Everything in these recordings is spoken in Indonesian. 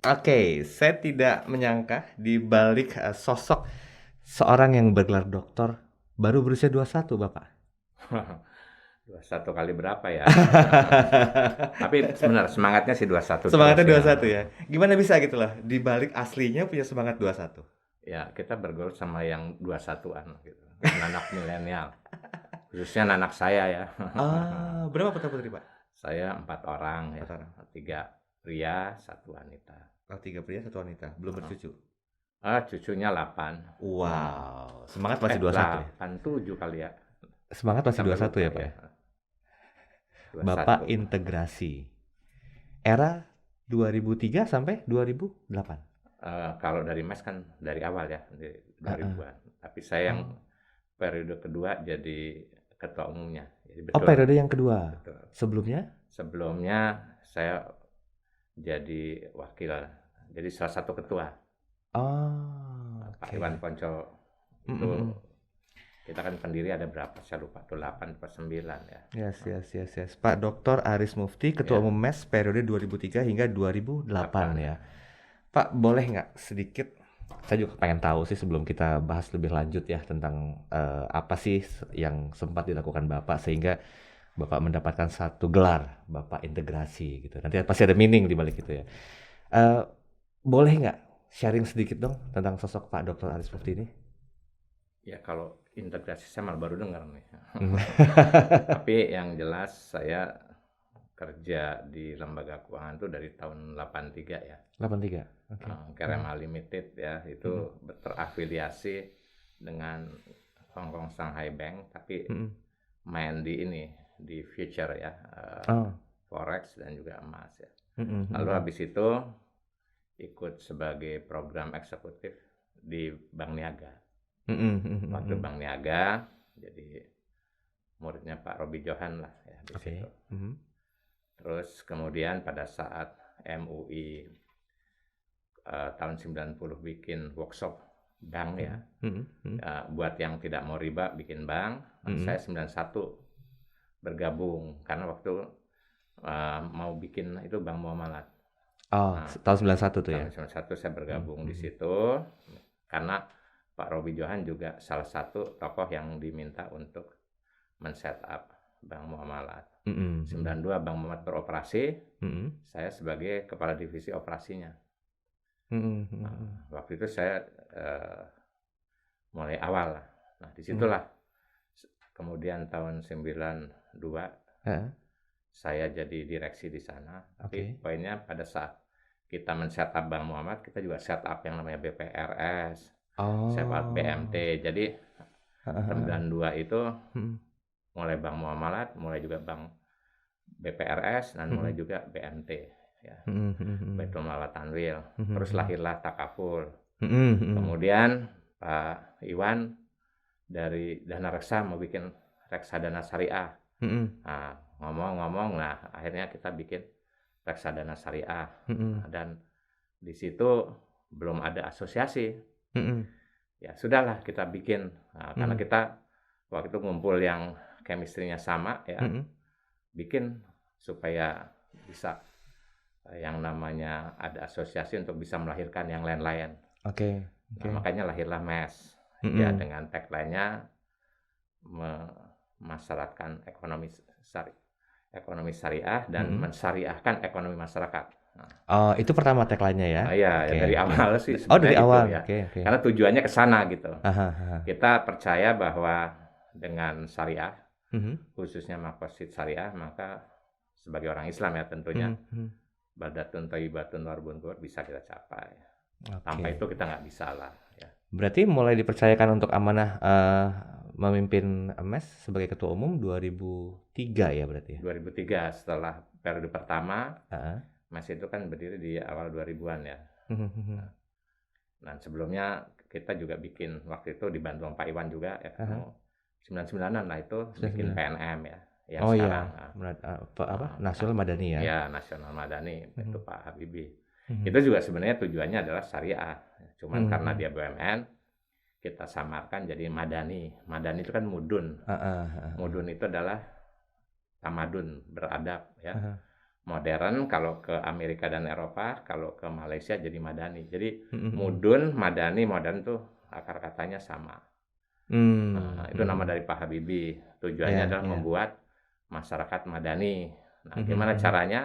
Oke, saya tidak menyangka di balik sosok seorang yang bergelar doktor baru berusia 21, Bapak. 21 kali berapa ya? Tapi sebenarnya semangatnya sih 21 terus Semangatnya ya. 21 ya. Gimana bisa gitu loh, di balik aslinya punya semangat 21? Ya, kita bergaul sama yang 21-an gitu. Anak milenial. Khususnya anak saya ya. Berapa putra-putri, Pak? Saya 4 orang ya. Empat orang. 3 pria, 1 wanita. Oh, 3 pria, 1 wanita. Belum bercucu. Cucunya 8. Wow, semangat masih 21 ya. 8, 7 kali ya. Semangat masih Sampai 21 lupa ya, Pak ya. ya. Bapak 21. integrasi. Era 2003 sampai 2008. Kalau dari Mas kan dari awal ya, dari Heeh. 2000-an. Tapi saya yang Oh. periode kedua jadi ketua umumnya. Jadi Oh, betul, periode yang kedua. betul. Sebelumnya? Sebelumnya saya jadi wakil, jadi salah satu ketua. Oh, Pak oke. Iwan Ponco itu Mm-mm. kita kan pendiri ada berapa? Saya lupa tuh 8 atau 9 ya. Yes, yes, yes, yes. Pak Dr. Aris Mufti, Ketua Ya, Umum MES periode 2003 hingga 2008 8 ya. ya. Pak, boleh nggak sedikit, saya juga pengen tahu sih sebelum kita bahas lebih lanjut ya tentang apa sih yang sempat dilakukan Bapak sehingga Bapak mendapatkan satu gelar Bapak integrasi gitu. Nanti pasti ada meaning di balik itu ya. Eh, Boleh nggak sharing sedikit dong tentang sosok Pak Dr. Aris Mufti ini? Ya kalau integrasi saya malah baru dengar nih. Hmm. Tapi yang jelas saya kerja di lembaga keuangan itu dari tahun 83 ya. 83. Oke. Kerema Limited ya, Mm-mm. itu terafiliasi dengan Hong Kong Shanghai Bank, tapi Mm-mm. main di ini, di future ya, Oh. forex dan juga emas ya. Mm-mm. Lalu Mm-mm. habis itu ikut sebagai program eksekutif di Bank Niaga. Mm-mm. Mm-mm. Waktu Mm-mm. Bank Niaga, jadi muridnya Pak Robi Johan lah ya di Oke. situ. Mhm. Terus kemudian pada saat MUI tahun 90 bikin workshop bank ya, Mhm. Mhm. buat yang tidak mau riba bikin bank. Nah, Mhm. saya 91 bergabung karena waktu mau bikin itu Bank Muamalat. Oh, Nah, tahun 91 tuh ya? tahun 91 saya Mhm. bergabung di Mhm. situ karena Pak Robi Johan juga salah satu tokoh yang diminta untuk men-set up Bank Muamalat. Mhm. 92 Bank Muamalat beroperasi, Mhm. saya sebagai kepala divisi operasinya. Mhm. Nah, Mhm. waktu itu saya mulai awal. Nah, Mhm. disitulah kemudian tahun 92 Heeh. saya jadi direksi di sana. Tapi Oke. poinnya pada saat kita men-setup Bank Muhammad, kita juga setup yang namanya BPRS, setup Oh. BMT. Jadi Heeh. Heeh. 92 itu Mhm. mulai Bank Muamalat, mulai juga Bank BPRS, dan mulai Mhm. juga BMT. Ya, Mhm. Mhm. Baitul Mal Tanwil. Mhm. Terus Mhm. lahirlah Takaful. Mhm. Mhm. Kemudian Pak Iwan dari Dana Reksa mau bikin reksadana syariah. Mhm. Nah, ngomong-ngomong, nah akhirnya kita bikin reksadana syariah. Mhm. Nah, dan di situ belum ada asosiasi. Mhm. Ya sudahlah kita bikin. Nah, karena Mhm. kita waktu itu ngumpul yang chemistry-nya sama ya, Mhm. bikin supaya bisa yang namanya ada asosiasi untuk bisa melahirkan yang lain-lain. Oke. Nah, Oke. makanya lahirlah MES. Ya Mhm. dengan tagline-nya memasyaratkan ekonomi syariah dan Mhm. mensyariahkan ekonomi masyarakat. Nah, Oh, itu pertama tagline-nya ya? ya, ya Oke. dari Oke. awal sih Oh, dari sebenarnya itu awal. ya. Oke. Oke. Karena tujuannya ke sana gitu. Aha. Aha. Kita percaya bahwa dengan syariah, Mhm. khususnya makosid syariah, maka sebagai orang Islam ya tentunya, Mhm. Mhm. badatun thayyibatun warbun gur bisa kita capai. Tanpa Oke. itu kita nggak bisa lah. Ya. Berarti mulai dipercayakan untuk amanah memimpin MES sebagai ketua umum 2003 ya berarti ya? 2003 setelah periode pertama, Heeh. MES itu kan berdiri di awal 2000-an ya. Mhm. Mhm. Nah, sebelumnya kita juga bikin waktu itu dibantu sama Pak Iwan juga ya Aha. ketemu 99-an lah itu bikin 99. PNM ya yang Oh iya, sekarang apa? Nasional Madani ya? ya Nasional Madani itu Mhm. Pak Habibie. Mhm. Itu juga sebenarnya tujuannya adalah syariah. Cuman Mhm. karena Mhm. dia BUMN kita samarkan jadi Madani. Madani itu kan mudun. Heeh. Heeh. Mudun itu adalah tamadun, beradab ya. Heeh. Modern kalau ke Amerika dan Eropa, kalau ke Malaysia jadi Madani. Jadi Mhm, mhm. mudun, Madani, modern tuh akar katanya sama. Nah, itu nama Mhm. dari Pak Habibie. Tujuannya Ya, adalah ya. membuat masyarakat Madani. Nah, Mhm, gimana mhm. caranya?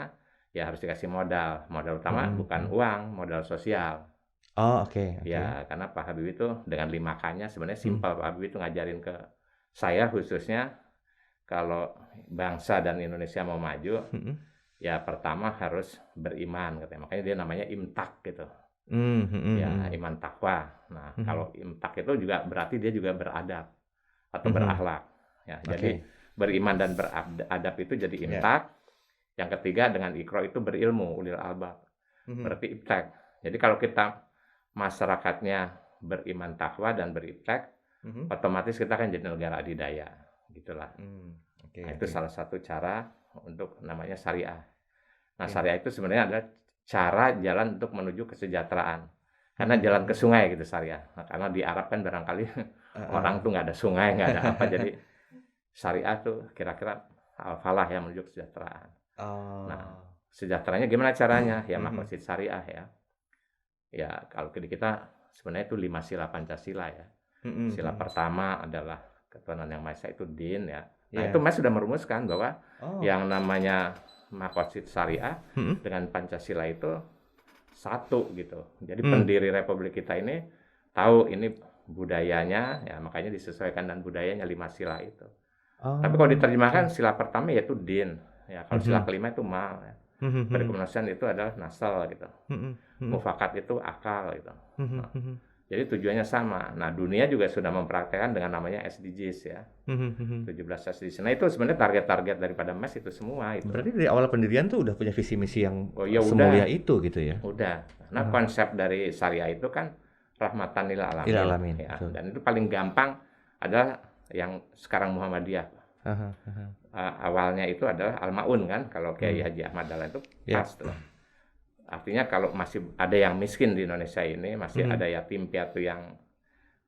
Ya harus dikasih modal. Modal utama Mhm, bukan mhm. uang, modal sosial. Oh, oke, oke. Ya, karena Pak Habibie itu dengan 5K-nya sebenarnya Mhm, simpel. Pak Habibie itu ngajarin ke saya khususnya kalau bangsa dan Indonesia mau maju, mhm. ya pertama harus beriman katanya. Makanya dia namanya imtak gitu. Mhm, Ya, mhm. iman takwa. Nah, Mhm. kalau imtak itu juga berarti dia juga beradab atau Mhm. berakhlak. Ya, jadi Oke. beriman dan beradab itu jadi Ya. imtak. Yang ketiga dengan ikro itu berilmu, ulil albab. Mhm. Berarti iptek. Jadi kalau kita masyarakatnya beriman takwa dan beriptek, Mhm. otomatis kita akan jadi negara adidaya. Gitulah. Oke, Nah, itu oke. salah satu cara untuk namanya syariah. Nah, Oke. syariah itu sebenarnya adalah cara jalan untuk menuju kesejahteraan. Karena Mhm, jalan ke mhm. sungai gitu syariah. Nah, karena di Arab kan barangkali Heeh. orang tuh nggak ada sungai, nggak ada apa. Jadi syariah tuh kira-kira al-falah yang menuju kesejahteraan. Nah, Oh. sejahteranya gimana caranya? Ya Mhm. makosid syariah ya. Ya kalau di kita sebenarnya itu 5 sila Pancasila ya. Mhm, Sila mhm. pertama adalah ketuhanan yang Maha Esa itu din ya. Nah, itu Iya. Mas sudah merumuskan bahwa Oh. yang namanya makosid syariah Mhm. dengan Pancasila itu satu gitu. Jadi Mmm. pendiri Republik kita ini tahu ini budayanya, ya makanya disesuaikan dengan budayanya 5 sila itu. Tapi kalau Oh, diterjemahkan oke. sila pertama yaitu din, ya kalau sila Mhm. kelima itu mal, ya. Mhm, mhm. Berkemanusiaan itu adalah nasal gitu. Mhm, mhm. Mufakat itu akal gitu. Mhm, Nah, mhm. jadi tujuannya sama. Nah, dunia juga sudah mempraktekkan dengan namanya SDGs ya. Mhm, mhm. 17 SDGs. Nah, itu sebenarnya target-target daripada MES itu semua itu. Berarti dari awal pendirian tuh udah punya visi misi yang, Oh ya semulia udah, itu gitu ya? udah. Karena Heeh. konsep dari syariah itu kan rahmatan lil Lil alamin alamin, ya. betul. Dan itu paling gampang adalah yang sekarang Muhammadiyah. Heeh, heeh. Awalnya itu adalah Al-Maun kan, kalau Kiai Mmm. Haji Ahmad Dahlan itu Ya. pas tuh. Artinya kalau masih ada yang miskin di Indonesia ini, masih Mhm. ada yatim piatu yang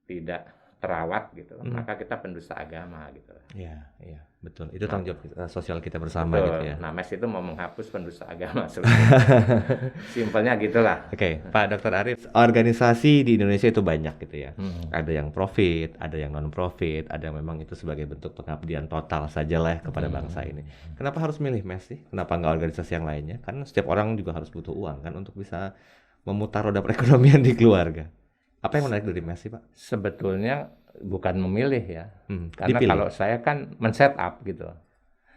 tidak terawat gitu, Mhm. maka kita pendusta agama gitu. Iya, iya, betul. Itu Nah, tanggung jawab sosial kita bersama gitu betul. ya. Nah, MES itu mau menghapus pendusta agama sebenarnya. Simpelnya gitulah. Oke, Pak Dokter Arif, organisasi di Indonesia itu banyak gitu ya. Hmm. Ada yang profit, ada yang non profit, ada yang memang itu sebagai bentuk pengabdian total sajalah kepada bangsa ini. Kenapa harus milih MES sih? Kenapa nggak organisasi yang lainnya? Karena setiap orang juga harus butuh uang kan untuk bisa memutar roda perekonomian di keluarga. Apa yang menarik dari MES sih, Pak? Sebetulnya bukan memilih ya. Karena Dipilih. kalau saya kan men-set up gitu.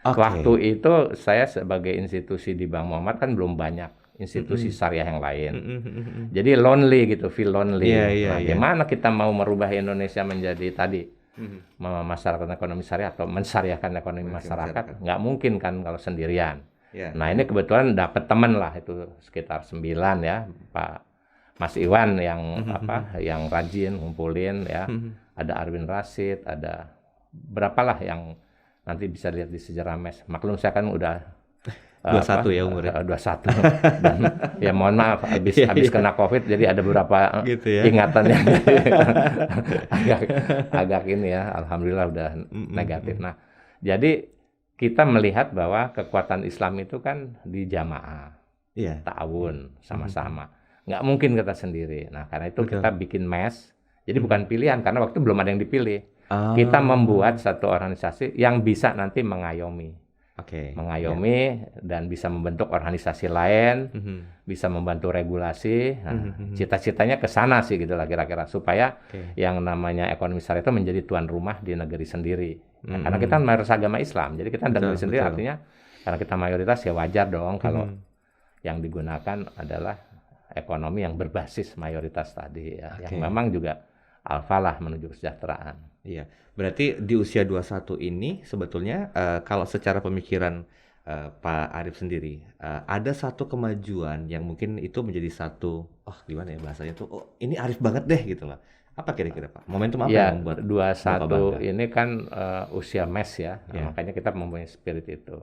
Waktu Oke. itu saya sebagai institusi di Bank Muhammad kan belum banyak institusi Mhm. syariah yang lain. Mhm, mhm, mhm. Jadi lonely gitu, feel Iya, lonely. iya, Nah, iya. gimana kita mau merubah Indonesia menjadi tadi Mhm. masyarakat ekonomi syariah atau mensyariahkan ekonomi Masyarakat. masyarakat? Nggak mungkin kan kalau sendirian. Ya, Nah, ya. ini kebetulan dapat teman lah itu sekitar 9 ya, Pak Mas Iwan yang Mhm, mhm. yang rajin ngumpulin ya. Mhm. Ada Arwin Rashid, ada berapalah yang nanti bisa lihat di sejarah MES. Maklum saya kan udah 21 ya umurnya. 21 dan ya mohon maaf habis Iya, iya. kena COVID jadi ada beberapa Gitu ya. ingatan yang agak agak ini ya, alhamdulillah udah negatif. Mhm. Nah, jadi kita melihat bahwa kekuatan Islam itu kan di jamaah, Iya, iya. ta'awun, Mhm. sama-sama. Nggak mungkin kita sendiri. Nah, karena itu kita Betul. bikin MES. Jadi Mhm. bukan pilihan karena waktu belum ada yang dipilih. Kita membuat Oh, satu organisasi yang bisa nanti mengayomi oke. Ya. dan bisa membentuk organisasi lain, Mhm. bisa membantu regulasi. Nah, Mhm, mhm. cita-citanya ke sana sih gitu lah kira-kira supaya Oke. yang namanya ekonomi syariah itu menjadi tuan rumah di negeri sendiri. Ya, karena kita Mhm. mayoritas agama Islam, jadi kita Betul, negeri sendiri betul. artinya karena kita mayoritas ya wajar dong kalau Mhm. yang digunakan adalah ekonomi yang berbasis mayoritas tadi ya, yang Oke. memang juga al-falah menuju kesejahteraan. Iya. Berarti di usia 21 ini sebetulnya kalau secara pemikiran Pak Arif sendiri, ada satu kemajuan yang mungkin itu menjadi satu, oh gimana ya bahasanya tuh, oh ini Arif banget deh gitu lah. Apa kira-kira Pak? Momentum apa Ya, yang membuat Bapak 21 bangga? ini kan usia MES ya. Nah, Ya. makanya kita mempunyai spirit itu.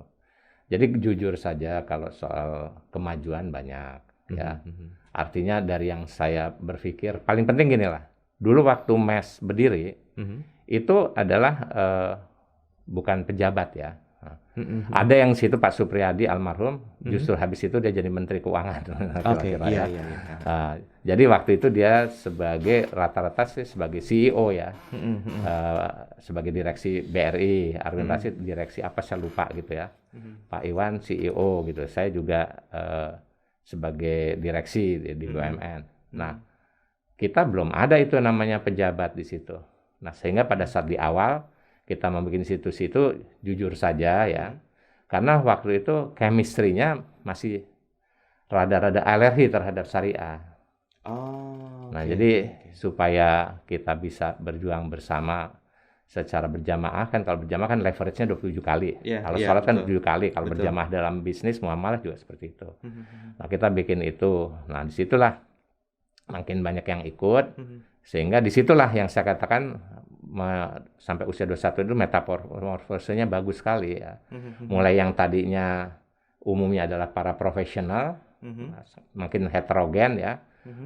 Jadi jujur saja kalau soal kemajuan banyak ya. Mhm, mhm. Artinya dari yang saya berpikir paling penting gini lah. Dulu waktu MES berdiri Mhm. itu adalah bukan pejabat ya. Ada yang situ Pak Supriyadi almarhum, justru habis itu dia jadi Menteri Keuangan. Oke, kira-kira iya, ya. iya, iya. Jadi waktu itu dia sebagai rata-rata sih sebagai CEO ya, sebagai direksi BRI, Arwin Rashid direksi apa saya lupa gitu ya. Pak Iwan CEO gitu, saya juga sebagai direksi di BUMN. Nah, kita belum ada itu namanya pejabat di situ. Nah, sehingga pada saat di awal kita membuat institusi itu jujur saja ya, karena waktu itu chemistry-nya masih rada-rada alergi terhadap syariah. Nah, jadi supaya kita bisa berjuang bersama secara berjamaah, kan kalau berjamaah kan leverage-nya 27 kali. Iya, Kalau iya, sholat kan betul. 7 kali, kalau Betul. berjamaah dalam bisnis muamalah juga seperti itu. Nah, kita bikin itu. Nah, disitulah makin banyak yang ikut, sehingga disitulah yang saya katakan sampai usia 21 itu metamorfosenya bagus sekali ya. Mulai yang tadinya umumnya adalah para profesional, makin heterogen ya,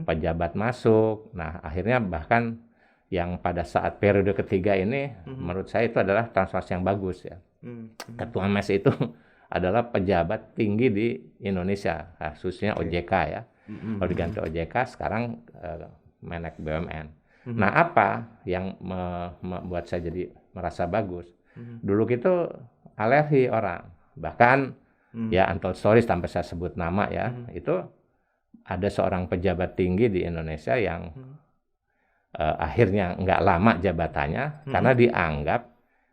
pejabat masuk. Nah, akhirnya bahkan yang pada saat periode ketiga ini, menurut saya itu adalah transformasi yang bagus ya. Ketua MES itu adalah pejabat tinggi di Indonesia, khususnya OJK ya. Kalau diganti OJK, sekarang Menek BUMN. Nah, apa yang membuat saya jadi merasa bagus? Dulu gitu alergi orang. Bahkan ya untold stories tanpa saya sebut nama ya, itu ada seorang pejabat tinggi di Indonesia yang akhirnya nggak lama jabatannya karena dianggap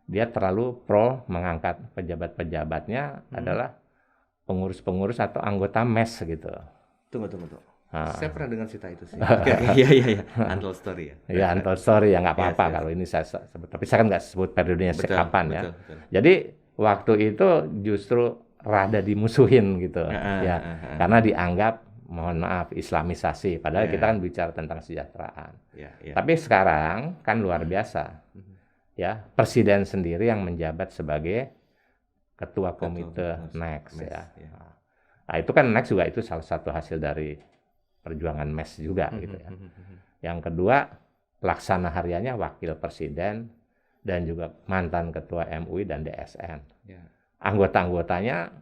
dia terlalu pro mengangkat pejabat-pejabatnya adalah pengurus-pengurus atau anggota MES gitu. Tunggu. Nah. Saya pernah dengar cerita itu sih. Iya. Untold story ya. Ya, untold story ya nggak apa-apa Yes. kalau ini saya sebut. Tapi saya kan nggak sebut periodenya kapan ya. Betul. Jadi waktu itu justru rada dimusuhin gitu ya, karena dianggap mohon maaf Islamisasi. Padahal kita kan bicara tentang kesejahteraan. Tapi sekarang kan luar biasa ya, presiden sendiri yang menjabat sebagai ketua komite Next ya. Nah, itu kan Next juga itu salah satu hasil dari perjuangan MES juga gitu ya. Yang kedua, laksana hariannya wakil presiden dan juga mantan ketua MUI dan DSN. Anggota-anggotanya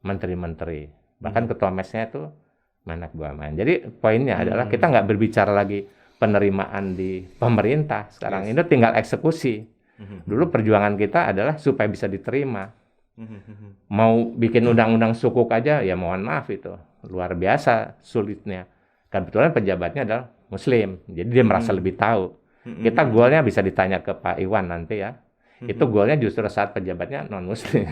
menteri-menteri, bahkan ketua MES-nya itu Menek BUMN. Jadi poinnya adalah kita nggak berbicara lagi penerimaan di pemerintah. Sekarang ini tinggal eksekusi. Dulu perjuangan kita adalah supaya bisa diterima. Mau bikin undang-undang sukuk aja, ya mohon maaf itu luar biasa sulitnya. Kebetulan pejabatnya adalah Muslim, jadi dia merasa lebih tahu. Kita goalnya bisa ditanya ke Pak Iwan nanti ya. Itu goalnya justru saat pejabatnya non Muslim.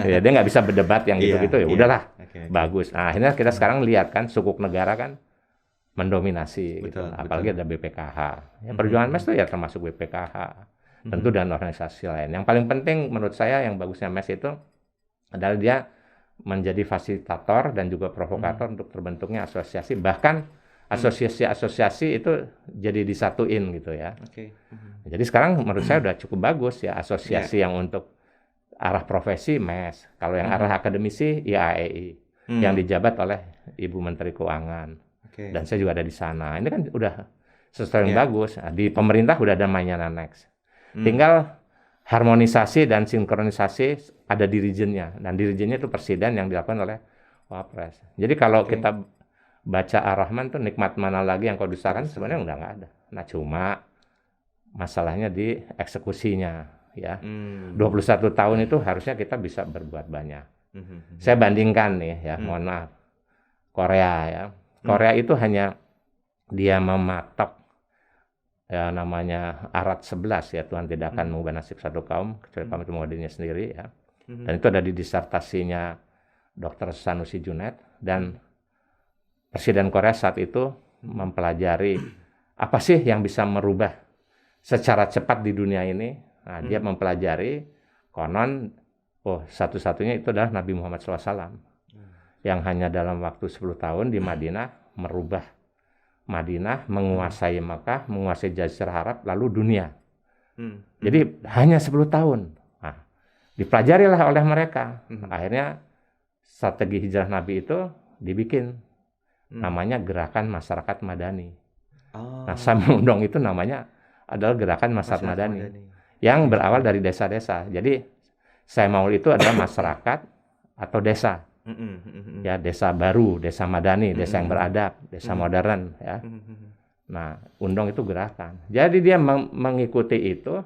Ya dia nggak bisa berdebat yang gitu-gitu ya. Udahlah, bagus. Nah, akhirnya kita sekarang lihat kan sukuk negara kan mendominasi. Gitu. Apalagi ada BPKH. Ya, perjuangan MES itu ya termasuk BPKH. Tentu dan organisasi lain. Yang paling penting menurut saya yang bagusnya MES itu adalah dia menjadi fasilitator dan juga provokator untuk terbentuknya asosiasi, bahkan asosiasi-asosiasi itu jadi disatuin gitu ya. Jadi sekarang menurut saya udah cukup bagus ya asosiasi yang untuk arah profesi MES, kalau yang arah akademisi IAEI yang dijabat oleh Ibu Menteri Keuangan dan saya juga ada di sana. Ini kan udah sesuatu yang bagus. Nah, di pemerintah udah ada namanya Next. Tinggal harmonisasi dan sinkronisasi ada di regionnya, dan di regionnya itu presiden yang dilakukan oleh Wapres. Jadi kalau kita baca Ar-Rahman tuh nikmat mana lagi yang kau dustakan, sebenarnya udah nggak ada. Nah cuma masalahnya di eksekusinya ya. 21 tahun itu harusnya kita bisa berbuat banyak. Saya bandingkan nih ya, mohon maaf, Korea ya. Korea itu hanya dia mematok ya namanya Arat 11 ya, Tuhan tidak akan mengubah nasib satu kaum kecuali kaum itu mengubah dirinya sendiri ya. Dan itu ada di disertasinya Dr. Sanusi Junaid, dan Presiden Korea saat itu mempelajari apa sih yang bisa merubah secara cepat di dunia ini. Nah, dia mempelajari konon satu-satunya itu adalah Nabi Muhammad SAW yang hanya dalam waktu 10 tahun di Madinah merubah Madinah, menguasai Makkah, menguasai Jazirah Arab, lalu dunia. Jadi hanya 10 tahun. Nah, dipelajarilah oleh mereka. Akhirnya strategi hijrah Nabi itu dibikin. Namanya Gerakan Masyarakat Madani. Nah, Samudong itu namanya adalah Gerakan Masyarakat Madani. Yang berawal dari desa-desa. Jadi Saya Maul itu adalah masyarakat atau desa. Ya, desa baru, desa madani, desa yang beradab, desa modern ya. Nah, Undong itu gerakan. Jadi dia mengikuti itu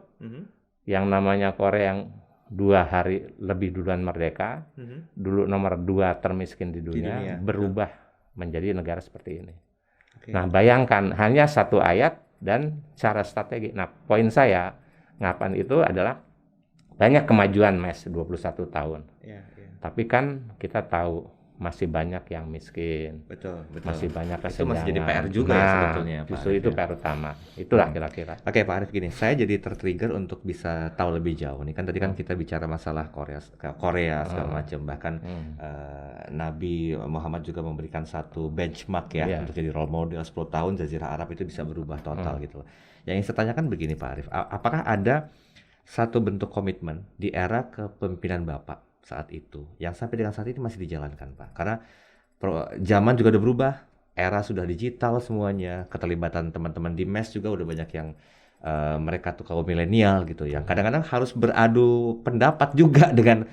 yang namanya Korea yang 2 hari lebih duluan merdeka, dulu nomor 2 termiskin di dunia, berubah menjadi negara seperti ini. Nah, bayangkan hanya 1 ayat dan cara strategi. Nah, poin saya ngapain itu adalah banyak kemajuan Mas 21 tahun. Tapi kan kita tahu masih banyak yang miskin. Betul. Masih banyak kesenjangan. Itu masih jadi PR juga ya sebetulnya, Pak Justru Arief, itu ya. PR utama. Itulah kira-kira. Oke, Pak Arief, gini, saya jadi tertrigger untuk bisa tahu lebih jauh nih. Kan tadi kan kita bicara masalah Korea segala macam. Bahkan Nabi Muhammad juga memberikan satu benchmark ya untuk jadi role model 10 tahun Jazirah Arab itu bisa berubah total gitu. Yang ingin saya tanyakan begini, Pak Arief, apakah ada satu bentuk komitmen di era kepemimpinan Bapak saat itu yang sampai dengan saat ini masih dijalankan, Pak? Karena zaman juga udah berubah, era sudah digital semuanya, keterlibatan teman-teman di MES juga udah banyak yang mereka tuh kaum milenial gitu, yang kadang-kadang harus beradu pendapat juga dengan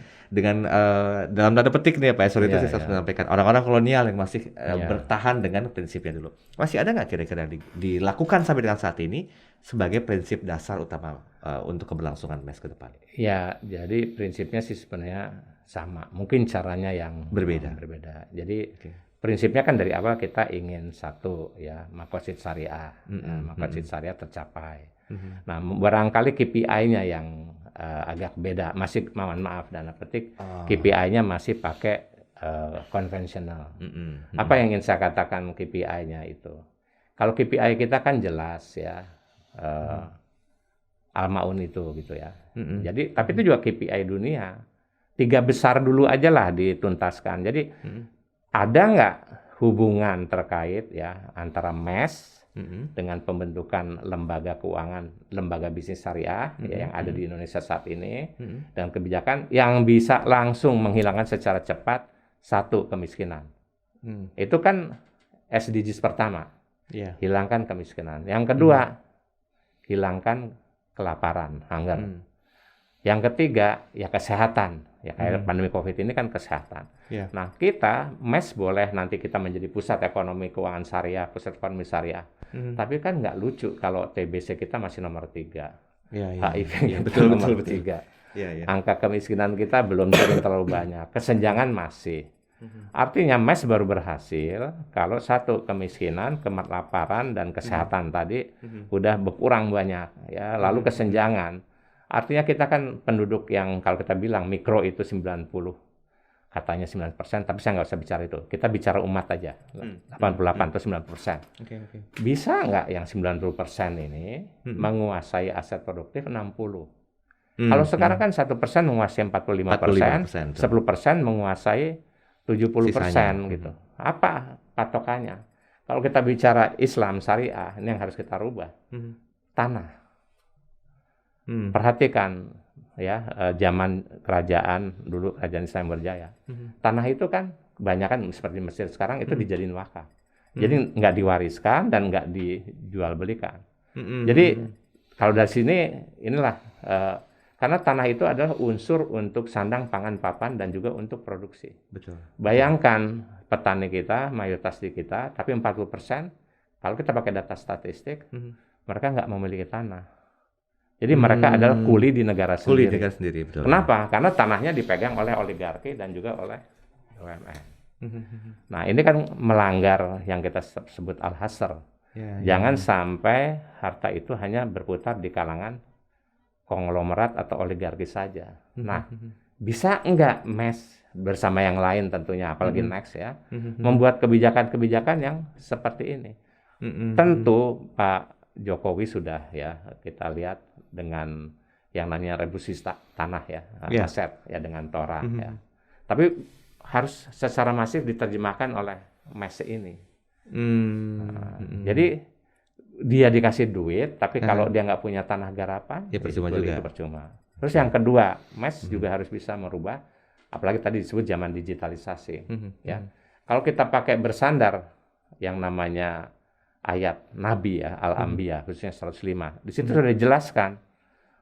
dalam tanda petik nih ya Pak, sorry itu saya harus menyampaikan orang-orang kolonial yang masih bertahan dengan prinsipnya dulu. Masih ada nggak kira-kira dilakukan sampai dengan saat ini sebagai prinsip dasar utama untuk keberlangsungan MES ke depan? Ya, jadi prinsipnya sih sebenarnya sama. Mungkin caranya yang berbeda. Jadi prinsipnya kan dari awal kita ingin satu ya, maqasid syariah. Maqasid syariah tercapai. Nah, barangkali KPI-nya yang agak beda. Masih mohon maaf dan petik KPI-nya masih pakai konvensional. Apa yang ingin saya katakan KPI-nya itu? Kalau KPI kita kan jelas ya. Al-Maun itu gitu ya. Jadi tapi itu juga KPI dunia. 3 besar dulu aja lah dituntaskan. Jadi ada nggak hubungan terkait ya antara MES dengan pembentukan lembaga keuangan, lembaga bisnis syariah ya, yang ada di Indonesia saat ini dan kebijakan yang bisa langsung menghilangkan secara cepat satu kemiskinan. Itu kan SDGs pertama. Hilangkan kemiskinan. Yang kedua, hilangkan kelaparan, hunger. Yang ketiga, ya kesehatan. Ya kayak pandemi COVID ini kan kesehatan. Nah, kita MES boleh nanti kita menjadi pusat ekonomi keuangan syariah, pusat ekonomi syariah. Tapi kan nggak lucu kalau TBC kita masih nomor 3. HIV betul, nomor 3. Angka kemiskinan kita belum turun terlalu banyak. Kesenjangan masih. Artinya MES baru berhasil kalau satu kemiskinan, kelaparan dan kesehatan tadi udah berkurang banyak ya. Lalu kesenjangan. Artinya kita kan penduduk yang kalau kita bilang mikro itu 90. Katanya 9%, tapi saya nggak usah bicara itu. Kita bicara umat aja. 88 atau 9%. Bisa nggak yang 90% ini menguasai aset produktif 60? Kalau sekarang kan 1% menguasai 45%, 10% menguasai 70% gitu. Apa patokannya? Kalau kita bicara Islam syariah, ini yang harus kita rubah. Tanah. Perhatikan ya, zaman kerajaan dulu, kerajaan Islam berjaya. Tanah itu kan kebanyakan seperti Mesir sekarang itu dijadiin wakaf. Jadi nggak diwariskan dan nggak dijual belikan. Jadi kalau dari sini inilah karena tanah itu adalah unsur untuk sandang pangan papan dan juga untuk produksi. Bayangkan petani kita mayoritas di kita, tapi 40% kalau kita pakai data statistik mereka nggak memiliki tanah. Jadi mereka adalah kuli di negara sendiri. Betul. Kenapa? Karena tanahnya dipegang oleh oligarki dan juga oleh BUMN. Nah, ini kan melanggar yang kita sebut al-hasr. Jangan sampai harta itu hanya berputar di kalangan konglomerat atau oligarki saja. Nah, bisa enggak MES bersama yang lain tentunya, apalagi Next ya, membuat kebijakan-kebijakan yang seperti ini. Tentu Pak Jokowi sudah ya kita lihat dengan yang namanya revolusi tanah ya, aset ya dengan Tora ya. Tapi harus secara masif diterjemahkan oleh MES ini. Jadi dia dikasih duit, tapi kalau dia nggak punya tanah garapan, ya percuma juga. Itu percuma. Terus yang kedua, MES juga harus bisa merubah, apalagi tadi disebut zaman digitalisasi. Ya, kalau kita pakai bersandar yang namanya ayat Nabi ya, Al-Anbiya, khususnya 105. Di situ sudah dijelaskan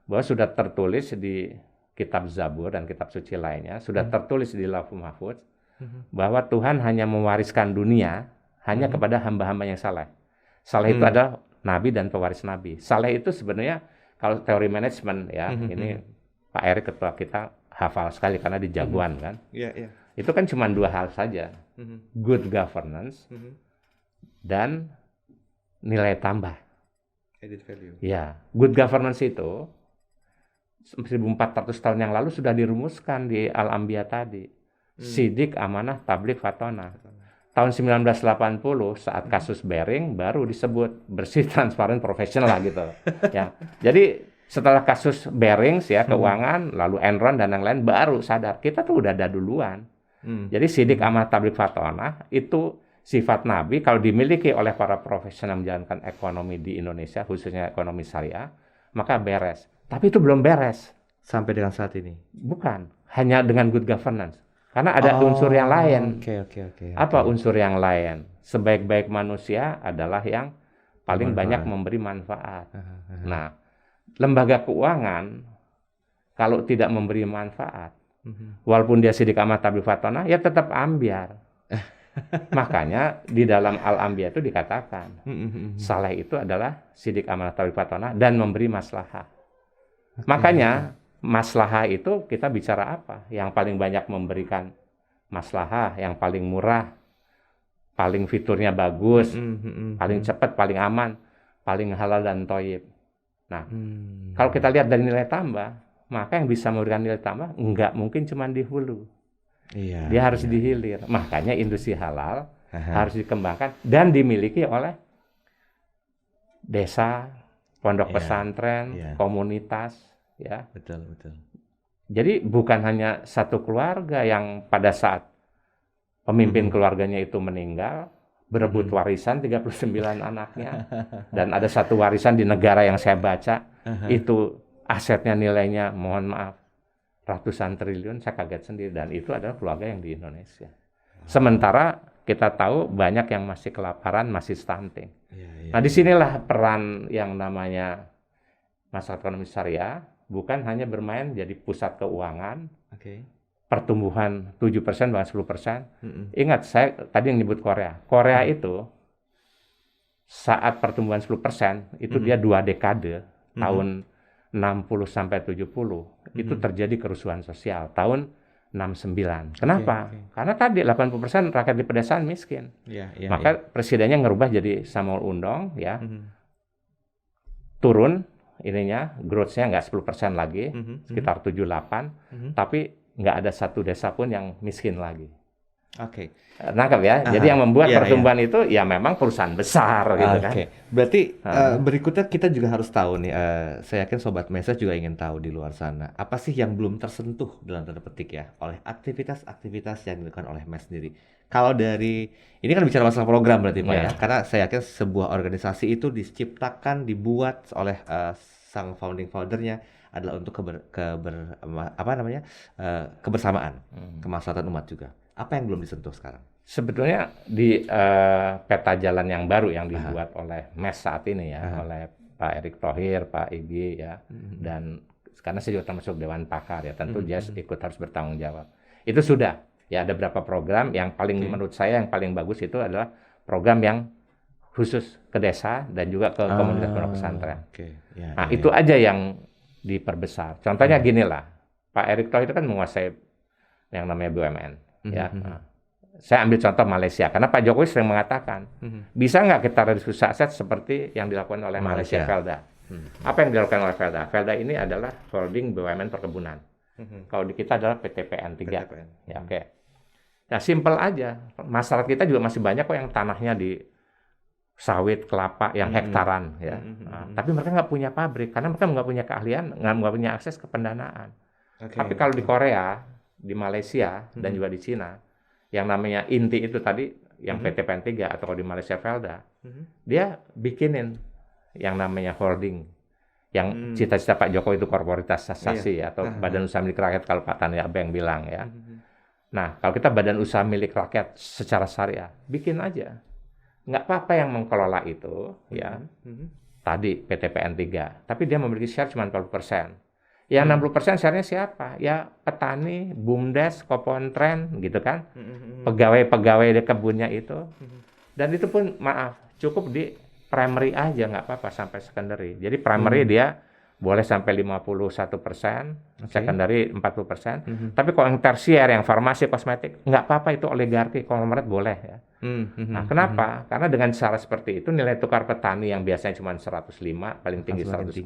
bahwa sudah tertulis di kitab Zabur dan kitab suci lainnya sudah tertulis di Lauhul Mahfuz bahwa Tuhan hanya mewariskan dunia hanya kepada hamba-hamba yang saleh. Saleh itu adalah nabi dan pewaris nabi. Saleh itu sebenarnya kalau teori manajemen ya, ini Pak Erik ketua kita hafal sekali karena di jagoan kan. Itu kan cuma dua hal saja. Good governance dan nilai tambah. Added value. Ya, good governance itu 1400 tahun yang lalu sudah dirumuskan di Al-Anbiya tadi. Sidik, amanah, tabligh, fatonah. Tahun 1980 saat kasus Bering baru disebut bersih, transparan, profesional gitu. Ya. Jadi setelah kasus Bering ya keuangan, lalu Enron dan yang lain baru sadar kita tuh udah ada duluan. Jadi sidik, amanah, tabligh, fatonah itu sifat Nabi kalau dimiliki oleh para profesional menjalankan ekonomi di Indonesia, khususnya ekonomi syariah, maka beres. Tapi itu belum beres. Sampai dengan saat ini? Bukan. Hanya dengan good governance. Karena ada unsur yang lain. Apa unsur yang lain? Sebaik-baik manusia adalah yang paling banyak memberi manfaat. Nah, lembaga keuangan kalau tidak memberi manfaat, walaupun dia sidik, amanah, tabligh, fatonah, ya tetap ambyar. Makanya di dalam Al-Anbiya itu dikatakan saleh itu adalah sidik, amanah, tabligh, fatonah dan memberi maslahah. Makanya maslahah itu kita bicara apa? Yang paling banyak memberikan maslahah, yang paling murah, paling fiturnya bagus, paling cepat, paling aman, paling halal dan thayyib. Nah, kalau kita lihat dari nilai tambah, maka yang bisa memberikan nilai tambah nggak mungkin cuma di hulu. Dia harus dihilir. Makanya industri halal harus dikembangkan dan dimiliki oleh desa, pondok pesantren, komunitas, ya. Betul. Jadi bukan hanya satu keluarga yang pada saat pemimpin keluarganya itu meninggal, berebut warisan 39 anaknya. Dan ada satu warisan di negara yang saya baca, itu asetnya nilainya, mohon maaf, ratusan triliun, saya kaget sendiri. Dan itu adalah keluarga yang di Indonesia. Sementara kita tahu banyak yang masih kelaparan, masih stunting. Nah, disinilah peran yang namanya masyarakat ekonomi syariah, bukan hanya bermain jadi pusat keuangan, pertumbuhan 7% bahkan 10%. Ingat, saya tadi yang nyebut Korea. Korea itu saat pertumbuhan 10%, itu dia 2 dekade, tahun 60 sampai 70, itu terjadi kerusuhan sosial. Tahun 69. Kenapa? Karena tadi 80% rakyat di pedesaan miskin. Maka presidennya ngerubah jadi Samuel Undong, ya. Turun ininya, growth-nya nggak 10% lagi, sekitar 7-8, tapi nggak ada satu desa pun yang miskin lagi. Nangkep ya? Jadi yang membuat pertumbuhan itu ya memang perusahaan besar gitu kan. Berarti berikutnya kita juga harus tahu nih, saya yakin Sobat Mesa juga ingin tahu di luar sana, apa sih yang belum tersentuh dalam tanda petik ya, oleh aktivitas-aktivitas yang dilakukan oleh MES sendiri. Kalau dari, ini kan bicara masalah program berarti Pak ya, karena saya yakin sebuah organisasi itu diciptakan, dibuat oleh sang founding fathernya adalah untuk kebersamaan, kemaslahatan umat juga. Apa yang belum disentuh sekarang? Sebetulnya di peta jalan yang baru yang dibuat oleh MES saat ini ya, oleh Pak Erick Thohir, Pak Igi ya, dan karena saya juga termasuk Dewan Pakar ya, tentu dia ikut harus bertanggung jawab. Itu sudah ya, ada beberapa program yang paling menurut saya yang paling bagus itu adalah program yang khusus ke desa dan juga ke komunitas pondok pesantren. Nah, itu aja yang diperbesar. Contohnya gini lah, Pak Erick Thohir itu kan menguasai yang namanya BUMN. Ya, saya ambil contoh Malaysia, karena Pak Jokowi sering mengatakan, bisa nggak kita redistribusi aset seperti yang dilakukan oleh Malaysia Felda? Apa yang dilakukan oleh Felda? Felda ini adalah holding BUMN perkebunan. Kalau di kita adalah PTPN 3. Ya, Nah, simpel aja. Masyarakat kita juga masih banyak kok yang tanahnya di sawit, kelapa, yang hektaran. Ya. Tapi mereka nggak punya pabrik, karena mereka nggak punya keahlian, nggak punya akses ke pendanaan. Tapi kalau di Korea, di Malaysia dan juga di Cina, yang namanya inti itu tadi, yang PTPN 3 atau kalau di Malaysia Felda, dia bikinin yang namanya holding, yang cita-cita Pak Jokowi itu korporatisasi atau badan usaha milik rakyat kalau Pak Tani Abeng bilang ya. Nah, kalau kita badan usaha milik rakyat secara syariah, bikin aja, nggak apa-apa yang mengelola itu ya. Tadi PTPN 3, tapi dia memiliki share cuma 40%. Ya 60% share-nya siapa? Ya petani, BUMDes, Kopontren gitu kan. Pegawai-pegawai di kebunnya itu. Dan itu pun maaf, cukup di primary aja nggak apa-apa sampai secondary. Jadi primary dia boleh sampai 51%, secondary 40%. Tapi kalau yang tersier, yang farmasi, kosmetik, nggak apa-apa itu oligarki, konglomerat boleh ya. Nah, kenapa? Karena dengan cara seperti itu nilai tukar petani yang biasanya cuma 105, paling tinggi 110,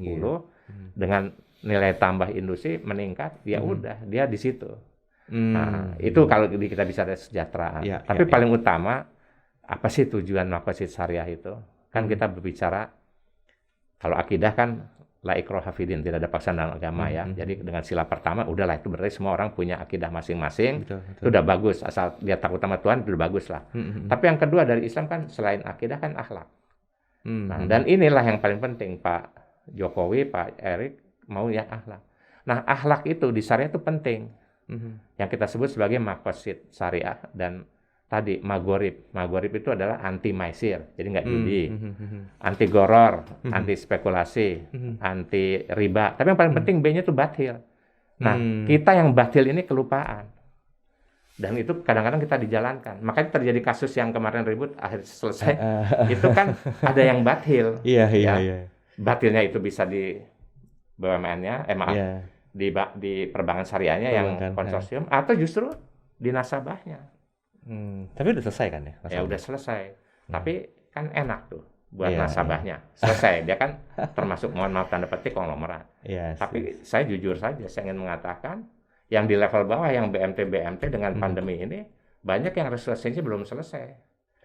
dengan nilai tambah industri meningkat, ya udah dia di situ. Nah, itu kalau kita bicara kesejahteraan. Tapi paling utama apa sih tujuan maqasid syariah itu? Kan kita berbicara kalau akidah kan la ikraha fiddin, tidak ada paksaan dalam agama ya. Jadi dengan sila pertama udahlah, itu berarti semua orang punya akidah masing-masing. Itu udah bagus, asal dia takut sama Tuhan itu udah bagus lah. Tapi yang kedua dari Islam kan selain akidah kan akhlak. Nah, dan inilah yang paling penting Pak Jokowi, Pak Erik mau ya akhlak. Nah, akhlak itu di syariah itu penting. Yang kita sebut sebagai maqasid syariah. Dan tadi magorib itu adalah anti maisir, jadi nggak judi, anti goror, anti spekulasi, anti riba. Tapi yang paling penting B-nya itu batil. Nah, kita yang batil ini kelupaan, dan itu kadang-kadang kita dijalankan. Makanya terjadi kasus yang kemarin ribut akhir selesai. Itu kan ada yang batil. Iya. Batilnya itu bisa di BUMN-nya, di perbankan syariahnya yang konsorsium, atau justru di nasabahnya. Tapi udah selesai kan ya? Ya udah selesai. Tapi kan enak tuh buat nasabahnya. Selesai. Dia kan termasuk, mohon maaf tanda petik, konglomerat. Tapi saya jujur saja, saya ingin mengatakan yang di level bawah, yang BMT dengan pandemi ini, banyak yang restructuring belum selesai.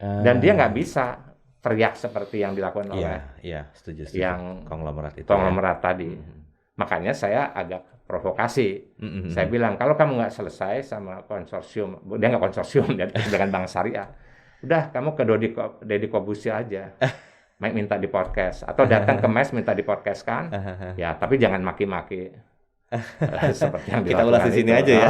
Dan dia nggak bisa teriak seperti yang dilakukan oleh setuju. Yang konglomerat itu. Konglomerat tadi. Makanya saya agak provokasi. Saya bilang, kalau kamu nggak selesai sama konsorsium, dia nggak konsorsium dengan Bank Syariah, udah kamu ke Deddy Kobusi aja, minta di podcast, atau datang ke MES minta di podcast kan, ya tapi jangan maki-maki. Seperti yang kita ulas di sini aja ya.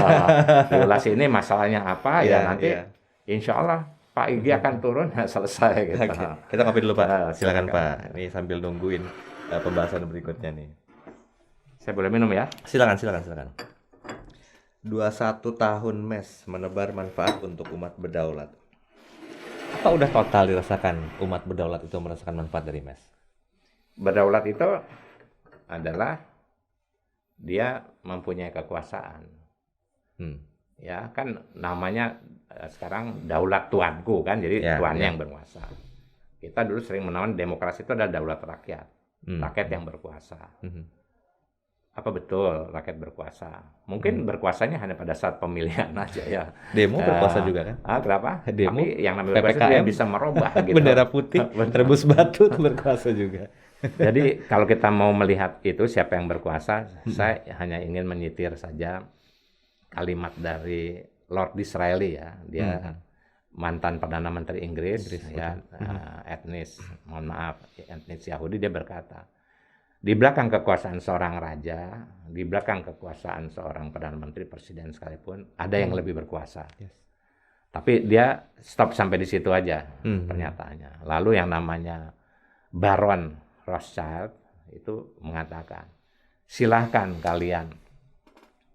Ulas ini masalahnya apa ya nanti, insya Allah Pak Igi akan turun selesai gitu. Kita ngopi dulu Pak. Silakan Pak. Ini sambil nungguin pembahasan berikutnya nih. Saya boleh minum ya? Silakan. 21 tahun MES menebar manfaat untuk umat berdaulat. Apa udah total dirasakan umat berdaulat itu merasakan manfaat dari MES? Berdaulat itu adalah dia mempunyai kekuasaan. Ya kan namanya sekarang daulat tuanku kan, jadi tuannya yang berkuasa. Kita dulu sering menawan demokrasi itu adalah daulat rakyat, rakyat yang berkuasa. Apa betul rakyat berkuasa? Mungkin berkuasanya hanya pada saat pemilihan aja ya. Demo berkuasa juga kan? Kenapa? Demo, tapi yang namanya berkuasa dia bisa merubah gitu. Bendera putih, rebus batu berkuasa juga. Jadi kalau kita mau melihat itu siapa yang berkuasa, saya hanya ingin menyitir saja kalimat dari Lord Disraeli ya. Dia mantan Perdana Menteri Inggris ya, etnis Yahudi. Dia berkata, di belakang kekuasaan seorang raja, di belakang kekuasaan seorang Perdana Menteri, Presiden sekalipun, ada yang lebih berkuasa. Tapi dia stop sampai di situ aja pernyataannya. Lalu yang namanya Baron Rothschild itu mengatakan, silahkan kalian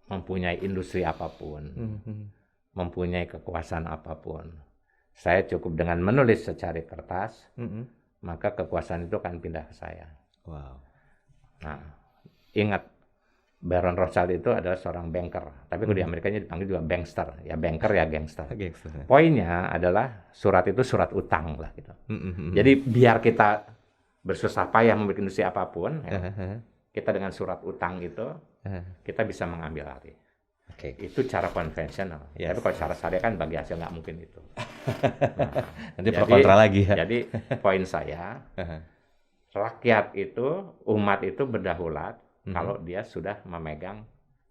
mempunyai industri apapun, mempunyai kekuasaan apapun. Saya cukup dengan menulis secari kertas, maka kekuasaan itu akan pindah ke saya. Wow. Nah, ingat Baron Rothschild itu adalah seorang banker, tapi kalau di Amerikanya dipanggil juga bankster, ya banker ya gangster. Poinnya adalah surat itu surat utang lah gitu. Jadi biar kita bersusah payah membuat industri apapun, ya, kita dengan surat utang itu kita bisa mengambil alih. Itu cara konvensional. Tapi kalau cara syariah kan bagi hasil nggak mungkin itu. Nanti pro kontra lagi ya. Jadi poin saya, rakyat itu, umat itu berdaulat kalau dia sudah memegang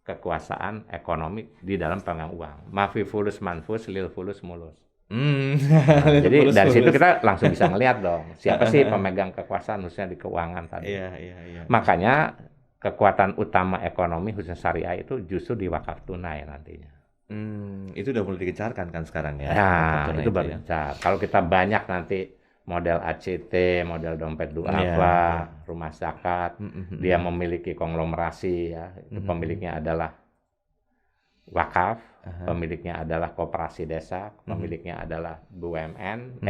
kekuasaan ekonomi di dalam pemegang uang. Mafi fulus manfus, lil fulus mulus. Jadi dari situ kita langsung bisa ngelihat dong, siapa sih pemegang kekuasaan khususnya di keuangan tadi. Makanya kekuatan utama ekonomi khususnya syariah itu justru di wakaf tunai nantinya. Itu udah mulai digencarkan kan sekarang ya? Nah, itu baru gencar. Kalau kita banyak nanti model ACT, model dompet duafa, rumah zakat. Dia memiliki konglomerasi ya. Itu pemiliknya adalah wakaf, pemiliknya adalah koperasi desa, pemiliknya adalah BUMN,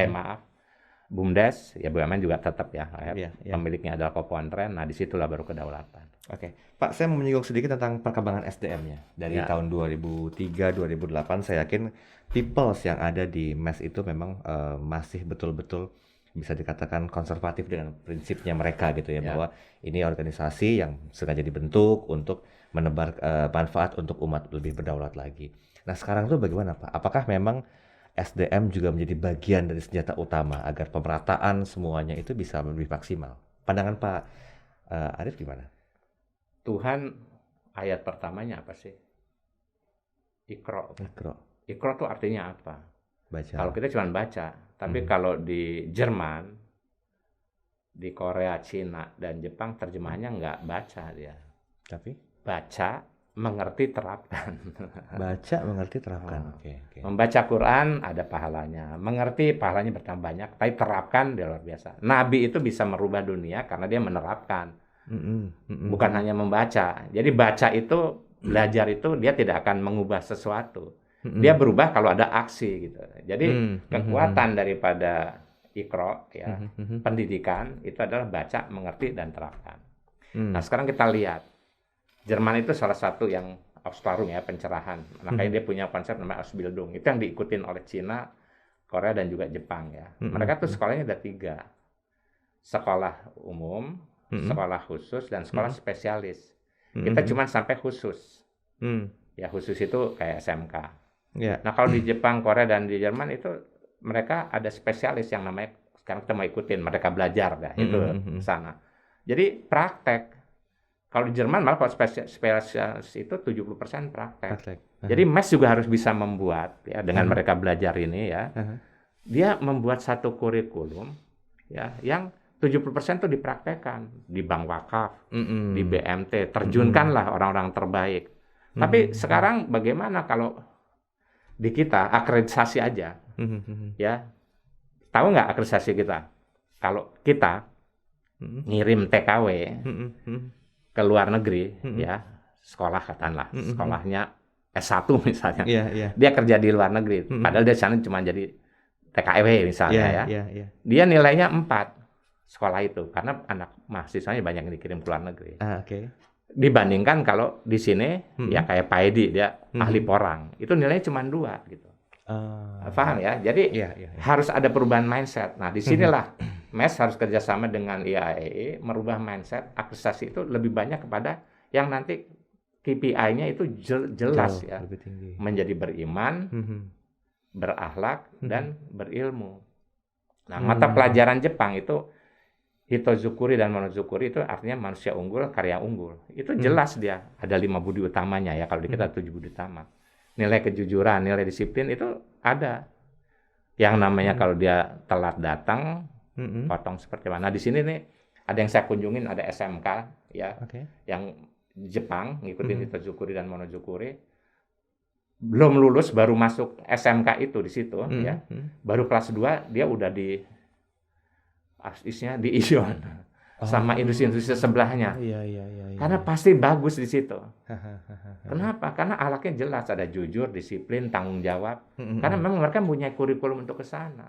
BUMDes, ya BUMN juga tetap ya. Pemiliknya adalah Kopondren. Nah, disitulah baru kedaulatan. Oke, Pak, saya mau menyinggung sedikit tentang perkembangan SDM-nya. Dari tahun 2003-2008, saya yakin peoples yang ada di MES itu memang masih betul-betul bisa dikatakan konservatif dengan prinsipnya mereka gitu ya, bahwa ini organisasi yang sengaja dibentuk untuk menebar manfaat untuk umat lebih berdaulat lagi. Nah, sekarang tuh bagaimana, Pak? Apakah memang SDM juga menjadi bagian dari senjata utama agar pemerataan semuanya itu bisa lebih maksimal? Pandangan Pak Arief gimana? Tuhan ayat pertamanya apa sih? Iqra. Iqra itu artinya apa? Baca. Kalau kita cuma baca, tapi kalau di Jerman, di Korea, Cina, dan Jepang terjemahannya nggak baca dia. Tapi? Baca, mengerti, terapkan. Baca, mengerti, terapkan. Oke. Membaca Quran ada pahalanya. Mengerti pahalanya bertambah banyak, tapi terapkan dia luar biasa. Nabi itu bisa merubah dunia karena dia menerapkan. Bukan hanya membaca. Jadi baca itu, belajar itu dia tidak akan mengubah sesuatu. Dia berubah kalau ada aksi gitu. Jadi kekuatan daripada Iqra ya, pendidikan itu adalah baca, mengerti, dan terapkan. Nah, sekarang kita lihat Jerman itu salah satu yang Aufklärung ya, pencerahan. Makanya dia punya konsep namanya Ausbildung. Itu yang diikutin oleh Cina, Korea, dan juga Jepang ya. Mereka tuh sekolahnya ada 3. Sekolah umum, sekolah khusus, dan sekolah spesialis. Kita cuma sampai khusus. Ya, khusus itu kayak SMK. Nah, kalau di Jepang, Korea, dan di Jerman itu mereka ada spesialis yang namanya, sekarang kita mau ikutin, mereka belajar dah, itu sana. Jadi praktek. Kalau di Jerman malah kalau spesialis itu 70% praktek. Jadi MES juga harus bisa membuat ya, dengan mereka belajar ini ya. Dia membuat satu kurikulum ya yang 70% itu dipraktekkan di bank wakaf, di BMT, terjunkanlah orang-orang terbaik. Tapi sekarang bagaimana kalau di kita akreditasi aja, ya tahu nggak akreditasi kita? Kalau kita ngirim TKW ke luar negeri, ya sekolah katakanlah, sekolahnya S1 misalnya, dia kerja di luar negeri, padahal dia sana cuma jadi TKW misalnya dia nilainya 4 sekolah itu, karena anak mahasiswanya banyak yang dikirim ke luar negeri. Dibandingkan kalau di sini, ya kayak Pak Edi, dia ahli porang, itu nilainya cuma 2 gitu. Paham ya? Jadi harus ada perubahan mindset. Nah, disinilah MES harus kerjasama dengan IAEE merubah mindset akreditasi itu lebih banyak kepada yang nanti KPI-nya itu jelas ya, menjadi beriman, berakhlak, dan berilmu. Nah, mata pelajaran Jepang itu Hitozukuri dan Monozukuri itu artinya manusia unggul, karya unggul. Itu jelas dia ada 5 budi utamanya ya, kalau di kita 7 budi utama. Nilai kejujuran, nilai disiplin itu ada. Yang namanya kalau dia telat datang, potong seperti mana. Nah, di sini nih ada yang saya kunjungin, ada SMK ya, yang Jepang ngikutin Hitozukuri dan Monozukuri. Belum lulus baru masuk SMK itu di situ ya. Baru kelas 2 dia udah di Ision sama industri-industri sebelahnya. Karena pasti bagus di situ. Kenapa? Karena ahlaknya jelas, ada jujur, disiplin, tanggung jawab. Karena memang mereka punya kurikulum untuk ke sana.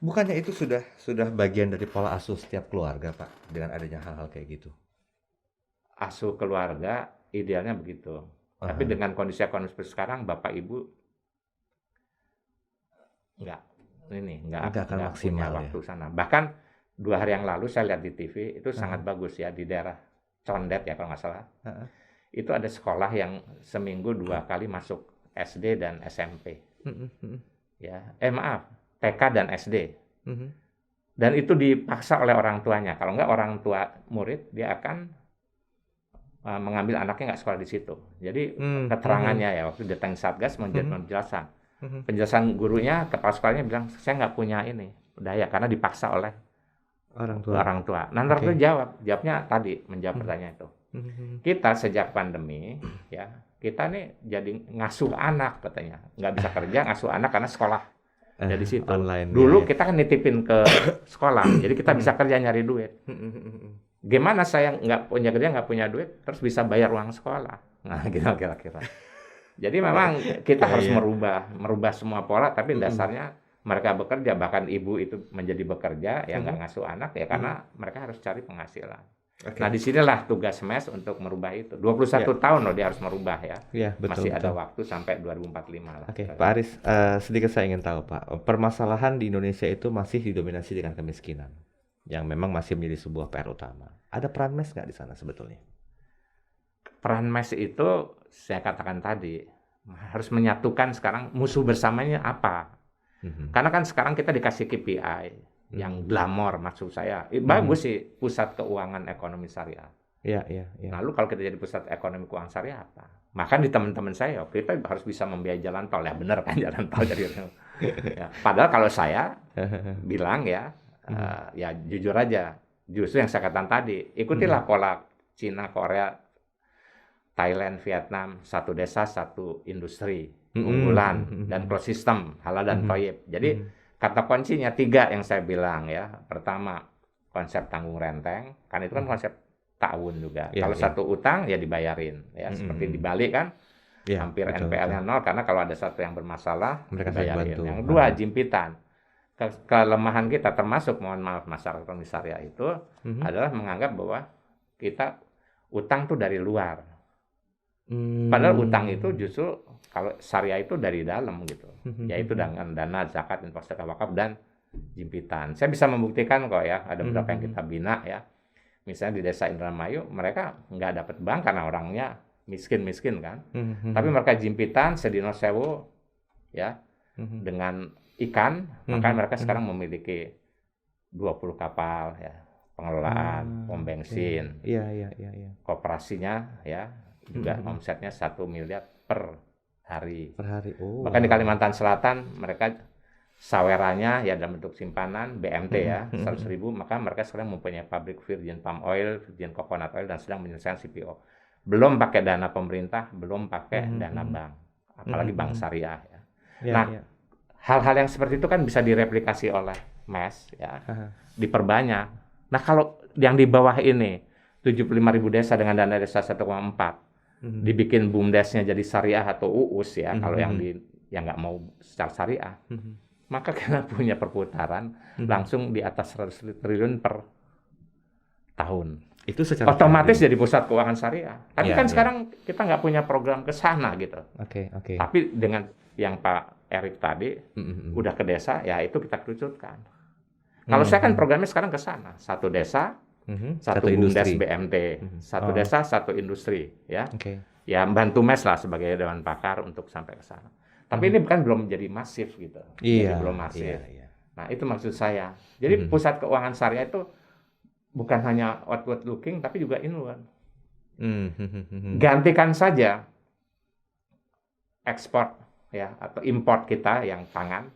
Bukannya itu sudah bagian dari pola asuh setiap keluarga, Pak, dengan adanya hal-hal kayak gitu? Asuh keluarga idealnya begitu. Tapi dengan kondisi sekarang, Bapak Ibu nggak akan maksimal punya waktu sana. Bahkan 2 hari yang lalu saya lihat di TV itu sangat bagus ya, di daerah Condet ya kalau nggak salah. Itu ada sekolah yang seminggu 2 kali masuk SD dan SMP. Ya, maaf, TK dan SD. Dan itu dipaksa oleh orang tuanya. Kalau nggak, orang tua murid dia akan mengambil anaknya nggak sekolah di situ. Jadi keterangannya ya waktu datang Satgas menjelaskan. Penjelasan gurunya, kepala sekolahnya bilang, saya nggak punya ini daya karena dipaksa oleh orang tua. Nah, jawabnya tadi menjawab pertanyaan itu. Kita sejak pandemi, ya kita nih jadi ngasuh anak katanya, nggak bisa kerja, ngasuh anak karena sekolah Dari situ. Online. Dulu kita kan nitipin ke sekolah, jadi kita bisa kerja nyari duit. Gimana saya nggak punya kerja, nggak punya duit, terus bisa bayar uang sekolah? Nah, gitu kira-kira. Jadi memang kita harus merubah semua pola, tapi dasarnya mereka bekerja, bahkan ibu itu menjadi bekerja, ya nggak ngasuh anak, ya karena mereka harus cari penghasilan. Nah, disinilah tugas MES untuk merubah itu. 21 tahun loh dia harus merubah ya. Masih ada waktu sampai 2045 lah. Pak Aris, sedikit saya ingin tahu Pak, permasalahan di Indonesia itu masih didominasi dengan kemiskinan, yang memang masih menjadi sebuah PR utama. Ada peran MES nggak di sana sebetulnya? Peran MES itu saya katakan tadi harus menyatukan sekarang musuh bersamanya apa. Karena kan sekarang kita dikasih KPI yang glamor maksud saya. Bagus sih pusat keuangan ekonomi syariah. Iya. Lalu kalau kita jadi pusat ekonomi keuangan syariah apa? Maka di teman-teman saya kita harus bisa membiayai jalan tol ya, benar kan jalan tol jadi. Ya, padahal kalau saya bilang ya jujur aja, justru yang saya katakan tadi, ikutilah pola Cina, Korea, Thailand, Vietnam, satu desa, satu industri, unggulan, dan closed system, halal dan thayyib. Jadi, kata kuncinya 3 yang saya bilang ya. Pertama, konsep tanggung renteng, kan itu kan konsep ta'awun juga. Kalau satu utang, ya dibayarin. Ya, seperti di Bali kan, hampir NPL-nya 0, karena kalau ada satu yang bermasalah, mereka dibayarin. Yang kedua, jimpitan. Kelemahan kita, termasuk, mohon maaf, masyarakat syariah itu, adalah menganggap bahwa kita utang tuh dari luar. Padahal utang itu justru kalau syariah itu dari dalam gitu, yaitu dengan dana zakat, infak, sedekah, wakaf dan jimpitan. Saya bisa membuktikan kok ya, ada beberapa yang kita bina ya. Misalnya di desa Indramayu, mereka nggak dapat bank karena orangnya miskin kan. Tapi mereka jimpitan sedino sewu ya dengan ikan, maka mereka sekarang memiliki 20 kapal ya, pengelolaan, pom bensin, koperasinya ya. Juga omsetnya 1 miliar per hari. Bahkan di Kalimantan Selatan mereka sawerannya ya dalam bentuk simpanan BMT ya 100.000, maka mereka sekarang mempunyai pabrik virgin palm oil, virgin coconut oil, dan sedang menyelesaikan CPO. Belum pakai dana pemerintah, belum pakai dana bank, apalagi bank syariah ya. Hal-hal yang seperti itu kan bisa direplikasi oleh MES ya, diperbanyak. Nah, kalau yang di bawah ini 75.000 desa dengan dana desa 1,4 dibikin BUMDes-nya jadi syariah atau UUS ya, kalau yang nggak mau secara syariah, maka kita punya perputaran langsung di atas 100 triliun per tahun. Itu secara otomatis jadi pusat keuangan syariah. Tapi kan sekarang kita nggak punya program ke sana gitu. Tapi dengan yang Pak Erik tadi udah ke desa, ya itu kita kerucutkan. Kalau saya kan programnya sekarang ke sana, satu desa. Satu BUMDes BMT, satu desa, satu industri, ya. Ya bantu MES lah sebagai dewan pakar untuk sampai ke sana. Tapi ini kan belum jadi masif gitu, jadi belum masif. Nah itu maksud saya. Jadi pusat keuangan syariah itu bukan hanya outward looking, tapi juga inward. Gantikan saja ekspor ya atau import kita yang pangan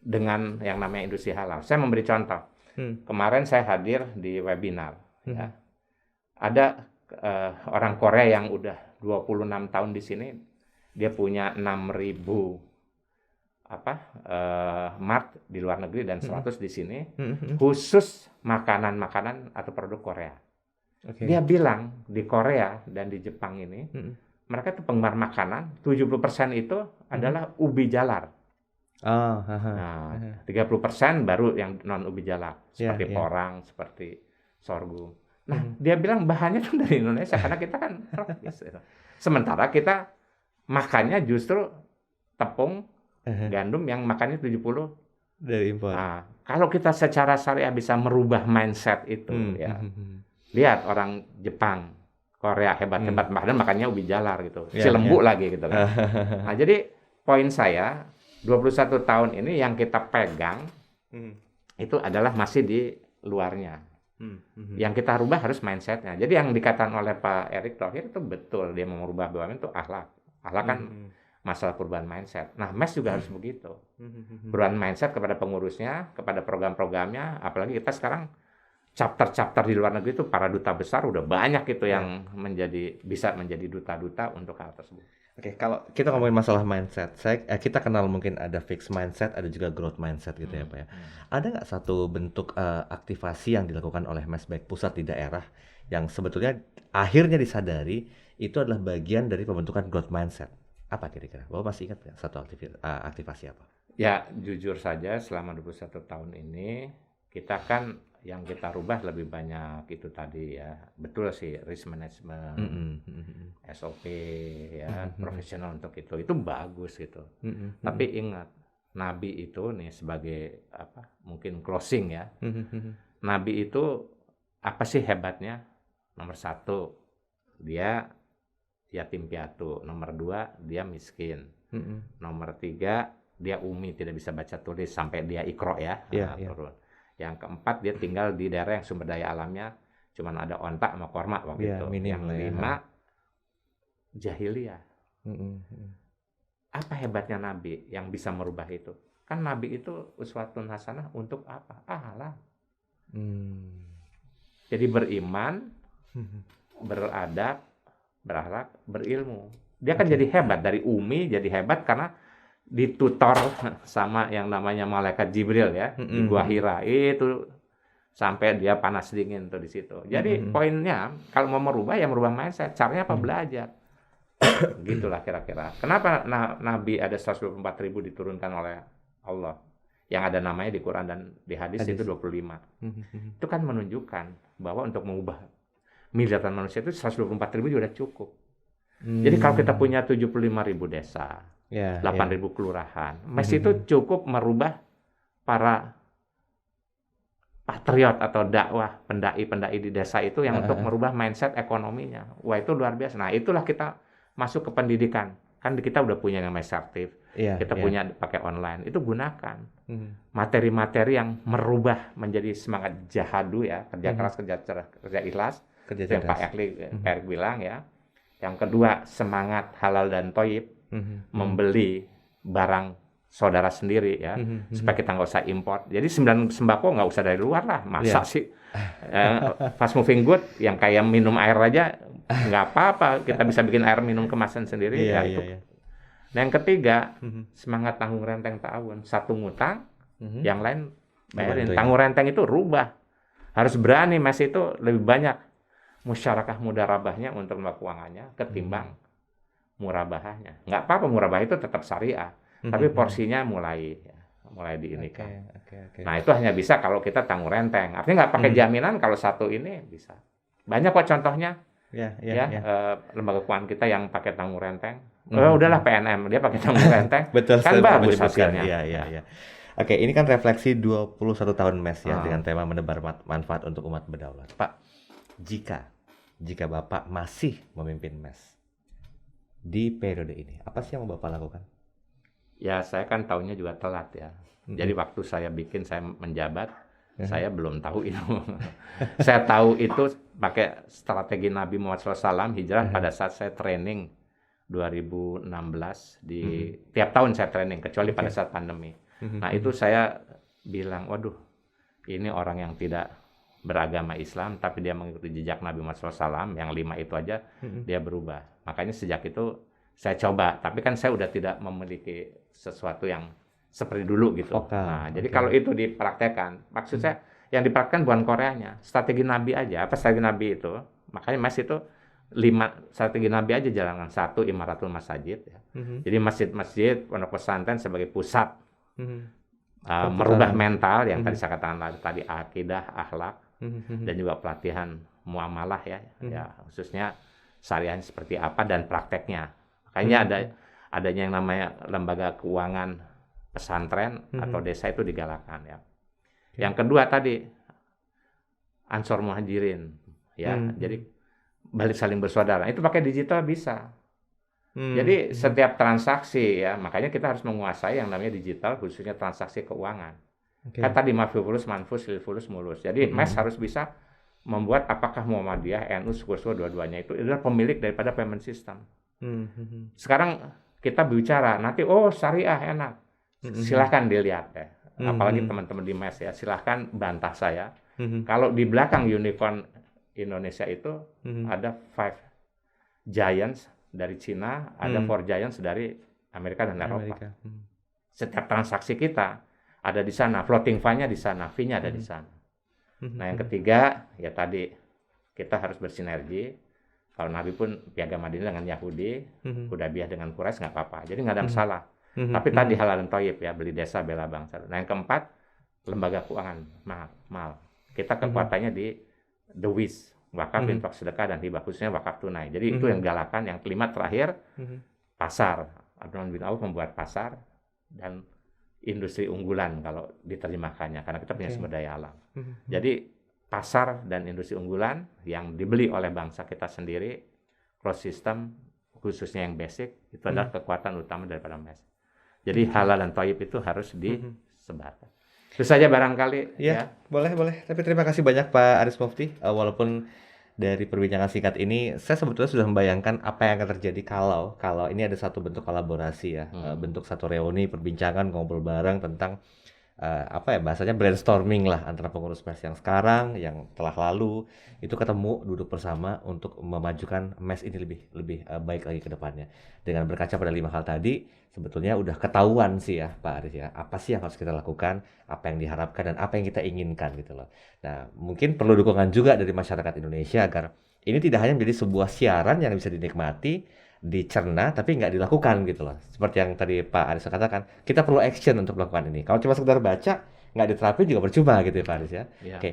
dengan yang namanya industri halal. Saya memberi contoh. Kemarin saya hadir di webinar. Ya. Ada orang Korea yang udah 26 tahun di sini, dia punya 6.000 mart di luar negeri dan 100 di sini, khusus makanan-makanan atau produk Korea. Dia bilang di Korea dan di Jepang ini, mereka tuh penggemar makanan, 70% itu adalah ubi jalar. Nah, 30% baru yang non ubi jalar, seperti porang, seperti sorghum. Nah, dia bilang bahannya tuh dari Indonesia karena kita kan tropis. Sementara kita makannya justru tepung, gandum yang makannya 70 dari impor. Nah, kalau kita secara syariah bisa merubah mindset itu ya. Lihat orang Jepang, Korea hebat-hebat makannya ubi jalar gitu. Si lembu lagi gitu kan. Nah, jadi poin saya 21 tahun ini yang kita pegang itu adalah masih di luarnya. Yang kita rubah harus mindsetnya. Jadi yang dikatakan oleh Pak Erik Thohir itu betul. Dia mau merubah BUMN itu akhlak. Akhlak kan masalah perubahan mindset. Nah, MES juga harus begitu. Perubahan mindset kepada pengurusnya, kepada program-programnya. Apalagi kita sekarang chapter-chapter di luar negeri itu para duta besar udah banyak itu yang bisa menjadi duta-duta untuk hal tersebut. Oke, kalau kita ngomongin masalah mindset, kita kenal mungkin ada fixed mindset, ada juga growth mindset gitu ya Pak ya. Ada nggak satu bentuk aktivasi yang dilakukan oleh MES baik pusat di daerah yang sebetulnya akhirnya disadari itu adalah bagian dari pembentukan growth mindset? Apa kira-kira? Bapak masih ingat nggak satu aktivasi apa? Ya, jujur saja selama 21 tahun ini kita kan yang kita rubah lebih banyak itu tadi ya. Betul sih, risk management, SOP ya, profesional untuk itu bagus gitu. Tapi ingat, Nabi itu nih sebagai apa? Mungkin closing ya. Nabi itu apa sih hebatnya? Nomor 1, dia yatim piatu. Nomor 2, dia miskin. Nomor 3, dia umi, tidak bisa baca tulis sampai dia Iqra ya, turun. Yang keempat, dia tinggal di daerah yang sumber daya alamnya cuman ada ontak sama korma waktu itu. Yang 5, jahiliyah. Apa hebatnya Nabi yang bisa merubah itu? Kan Nabi itu uswatun hasanah untuk apa? Ahlak. Jadi beriman, beradab, berakhlak, berilmu. Dia kan jadi hebat, dari umi jadi hebat karena ditutor sama yang namanya malaikat Jibril ya, di Gua Hira itu sampai dia panas dingin tuh di situ. Jadi poinnya kalau mau merubah ya merubah mindset. Caranya apa? Belajar. Gitulah kira-kira. Kenapa Nabi ada 124.000 diturunkan oleh Allah? Yang ada namanya di Quran dan di hadis itu 25. Itu kan menunjukkan bahwa untuk mengubah miliaran manusia itu 124.000 juga udah cukup. Jadi kalau kita punya 75.000 desa, 8.000 kelurahan, MES itu cukup merubah para patriot atau dakwah, pendai-pendai di desa itu yang untuk merubah mindset ekonominya. Wah, itu luar biasa. Nah, itulah kita masuk ke pendidikan. Kan kita udah punya yang namanya Sertif, kita punya pakai online. Itu gunakan materi-materi yang merubah menjadi semangat jahadu ya, kerja keras, kerja ikhlas. Yang Pak Erik bilang ya. Yang kedua, semangat halal dan thayyib, membeli barang saudara sendiri ya, supaya kita nggak usah import. Jadi sembako nggak usah dari luar lah, masa sih fast moving good yang kayak minum air aja nggak apa-apa, kita bisa bikin air minum kemasan sendiri ya itu. Nah, yang ketiga, semangat tanggung renteng ta'awun, satu ngutang, yang lain bayarin. Tanggung renteng itu rubah, harus berani, Mas, itu lebih banyak musyarakah mudarabahnya untuk melakukan keuangannya ketimbang murabahahnya. Nggak apa-apa, murabah itu tetap syariah, tapi porsinya mulai diinikan. Nah, itu hanya bisa kalau kita tanggung renteng. Artinya nggak pakai jaminan, kalau satu ini bisa. Banyak kok contohnya. Lembaga keuangan kita yang pakai tanggung renteng. Udahlah PNM, dia pakai tanggung renteng. Betul, kan bagus hasilnya. Iya. Oke, ini kan refleksi 21 tahun MES ya, dengan tema menebar manfaat untuk umat berdaulat. Pak, jika Bapak masih memimpin MES di periode ini, apa sih yang mau Bapak lakukan? Ya, saya kan tahunnya juga telat ya. Jadi waktu saya menjabat, saya belum tahu itu. Saya tahu itu pakai strategi Nabi Muhammad SAW hijrah pada saat saya training 2016 di tiap tahun saya training kecuali pada saat pandemi. Nah, itu saya bilang, waduh, ini orang yang tidak beragama Islam, tapi dia mengikuti jejak Nabi Muhammad SAW, yang 5 itu aja, dia berubah. Makanya sejak itu saya coba, tapi kan saya udah tidak memiliki sesuatu yang seperti dulu gitu. Jadi kalau itu dipraktekkan, maksud saya yang dipraktekkan bukan Koreanya, strategi Nabi aja. Apa strategi Nabi itu? Makanya Mas itu 5 strategi Nabi aja jalankan. 1, imaratul masajid. Ya. Jadi masjid-masjid, pondok pesantren sebagai pusat merubah mental yang tadi saya katakan tadi, akidah, akhlak, dan juga pelatihan muamalah ya, khususnya syariahnya seperti apa dan prakteknya. Makanya adanya yang namanya lembaga keuangan pesantren atau desa itu digalakan ya. Yang kedua tadi Ansor Muhajirin ya, jadi balik saling bersaudara. Itu pakai digital bisa. Jadi setiap transaksi ya, makanya kita harus menguasai yang namanya digital, khususnya transaksi keuangan. Kan tadi mafulus, manfus, ilfulus, mulus. Jadi MES harus bisa membuat apakah Muhammadiyah, NU, Suku-Suku dua-duanya itu adalah pemilik daripada payment system. Sekarang kita bicara nanti, syariah enak. Silahkan dilihat ya. Apalagi teman-teman di MES ya, silahkan bantah saya. Kalau di belakang unicorn Indonesia itu ada 5 giants dari Cina, ada Four Giants dari Amerika dan Eropa. Setiap transaksi kita ada di sana, floating fund-nya di sana, fee-nya ada di sana. Nah, yang ketiga, ya tadi kita harus bersinergi. Kalau Nabi pun piagam Madinah dengan Yahudi, Hudaybiyah dengan Quraisy nggak apa-apa. Jadi nggak ada masalah. Tapi tadi halal dan thayyib ya, beli desa bela bangsa. Nah, yang keempat, lembaga keuangan mal. Kita kekuatannya di the WIS, wakaf, infak, sedekah dan hibah, khususnya wakaf tunai. Jadi itu yang galakan. Yang kelima terakhir, pasar. Abdurrahman bin Auf membuat pasar dan industri unggulan kalau diterjemahkannya, karena kita punya sumber daya alam. Jadi pasar dan industri unggulan yang dibeli oleh bangsa kita sendiri, closed system khususnya yang basic, itu adalah kekuatan utama daripada MES. Jadi halal dan thayyib itu harus disebarkan. Itu saja barangkali. Ya, boleh. Tapi terima kasih banyak Pak Aris Mufti. Walaupun dari perbincangan singkat ini, saya sebetulnya sudah membayangkan apa yang akan terjadi kalau ini ada satu bentuk kolaborasi ya, bentuk satu reuni, perbincangan, ngobrol bareng tentang bahasanya brainstorming lah antara pengurus MES yang sekarang, yang telah lalu, itu ketemu, duduk bersama untuk memajukan MES ini lebih baik lagi ke depannya. Dengan berkaca pada 5 hal tadi, sebetulnya udah ketahuan sih ya Pak Aris ya, apa sih yang harus kita lakukan, apa yang diharapkan, dan apa yang kita inginkan gitu loh. Nah, mungkin perlu dukungan juga dari masyarakat Indonesia agar ini tidak hanya menjadi sebuah siaran yang bisa dinikmati, dicerna, tapi nggak dilakukan gitu loh. Seperti yang tadi Pak Aris katakan, kita perlu action untuk melakukan ini. Kalau cuma sekedar baca, nggak diterapin juga percuma gitu ya Pak Aris ya. Oke.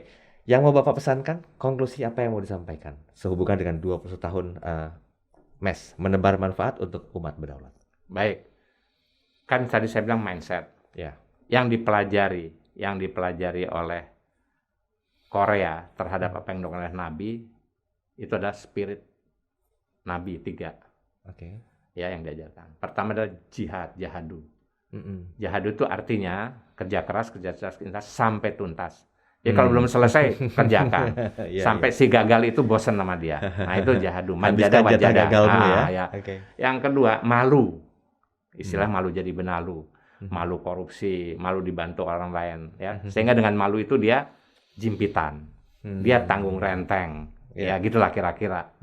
Yang mau Bapak pesankan, konklusi apa yang mau disampaikan sehubungan dengan 21 tahun MES, menebar manfaat untuk umat berdaulat? Baik. Kan tadi saya bilang mindset. Ya. Yang dipelajari oleh Korea terhadap apa yang dilakukan oleh Nabi, itu adalah spirit Nabi 3. Oke. Ya, yang diajarkan. Pertama adalah jihadu. Jihadu itu artinya kerja keras sampai tuntas. Jadi kalau belum selesai, kerjakan. Sampai si gagal itu bosan sama dia. Nah, itu jihadu. Manjada wajada. Ya. Yang kedua, malu. Istilah malu jadi benalu. Malu korupsi, malu dibantu orang lain. Ya. Sehingga dengan malu itu dia jimpitan. Dia tanggung renteng. Ya, gitulah kira-kira.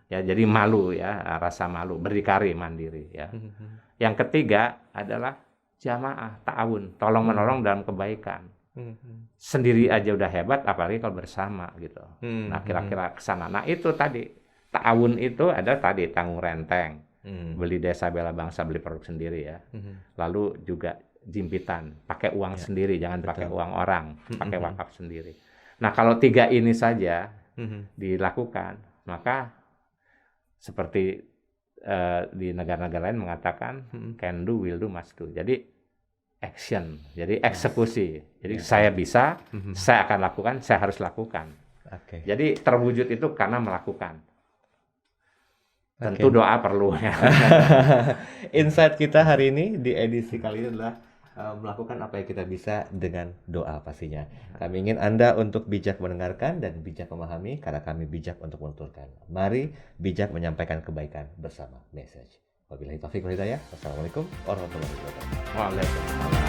Ya, jadi malu ya, rasa malu, berdikari, mandiri ya. Yang ketiga adalah jamaah, ta'awun, tolong-menolong dalam kebaikan. Sendiri aja udah hebat, apalagi kalau bersama gitu. Nah, kira-kira ke sana. Nah, itu tadi ta'awun itu ada tadi tanggung renteng. Beli desa bela bangsa, beli produk sendiri ya. Lalu juga jimpitan, pakai uang sendiri, jangan pakai uang orang, pakai wakaf sendiri. Nah, kalau 3 ini saja dilakukan, maka seperti di negara-negara lain mengatakan can do, will do, must do. Jadi action, jadi eksekusi. Jadi saya bisa, saya akan lakukan, saya harus lakukan. Jadi terwujud itu karena melakukan. Tentu doa perlu ya. Insight kita hari ini di edisi kali ini adalah melakukan apa yang kita bisa dengan doa pastinya. Kami ingin Anda untuk bijak mendengarkan dan bijak memahami, karena kami bijak untuk menuturkan. Mari bijak menyampaikan kebaikan bersama Message. Wabillahi taufiq wal hidayah. Wassalamualaikum warahmatullahi wabarakatuh. Waalaikumsalam.